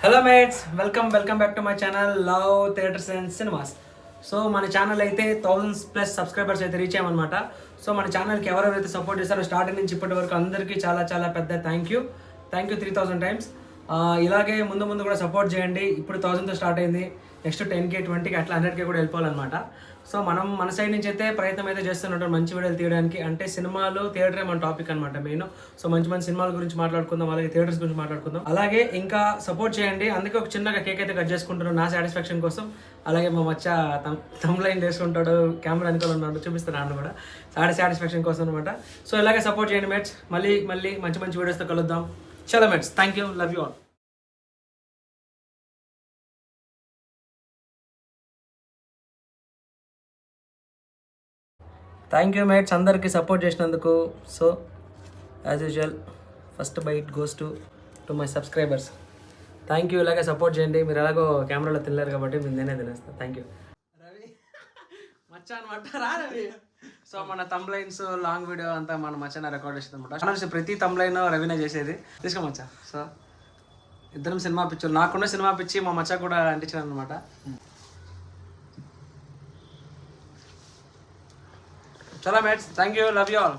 Hello mates, welcome back to my channel love theatres and cinemas. So మన channel అయితే 1000+ subscribers అయితే reach అయ్యామన్నమాట. So మన ఛానల్కి ఎవరెవరైతే సపోర్ట్ చేస్తారో స్టార్టింగ్ నుంచి ఇప్పటి వరకు అందరికీ చాలా పెద్ద థ్యాంక్ యూ 3000 టైమ్స్. ఇలాగే ముందు కూడా సపోర్ట్ చేయండి. ఇప్పుడు 1000తో స్టార్ట్ అయింది, నెక్స్ట్ 10K 20K అట్లా 100K కూడా వెళ్ళిపోవాలన్నమాట. సో మనం మన సైడ్ నుంచి అయితే ప్రయత్నం అయితే చేస్తున్నట్టు మంచి వీడియోలు తీయడానికి. అంటే సినిమాలు థియేటరే మన టాపిక్ అనమాట మెయిన్. సో మంచి సినిమాల గురించి మాట్లాడుకుందాం, అలాగే థియేటర్స్ గురించి మాట్లాడుకుందాం. అలాగే ఇంకా సపోర్ట్ చేయండి. అందుకే ఒక చిన్నగా కేక్ అయితే కట్ చేసుకుంటున్నాను నా సాటిస్ఫాక్షన్ కోసం. అలాగే మా మచ్చ తమ్లైన్ చేసుకుంటాడు, కెమెరా వెనకాల ఉన్నాడు, చూపిస్తాను ఆయన కూడా సాటిస్ఫాక్షన్ కోసం అనమాట. సో ఇలాగే సపోర్ట్ చేయండి మేట్స్. మళ్ళీ మంచి వీడియోస్తో కలుద్దాం. చలో mates, thank you, love you all. Thank you mates, అందరికీ సపోర్ట్ చేసినందుకు. So as usual first bite goes to my subscribers. Thank you. ఇలాగే సపోర్ట్ చేయండి. మీరు ఎలాగో కెమెరాలో తినలేరు కాబట్టి నేనే తినేస్తాను. Thank you Ravi. మచ్చ అనమాట రా రవి. సో మన తమ్లైన్స్ లాంగ్ వీడియో అంతా మన మచ్చన రికార్డ్ చేసేది అనమాట. ప్రతి తమ్లైన్ రవినే చేసేది. తీసుకోమచ్చ. సో ఇద్దరం సినిమా పిచ్చులు. నాకున్న సినిమా పిచ్చి మా మచ్చ కూడా అంటించాను అనమాట. చలో mates, thank you, love you all.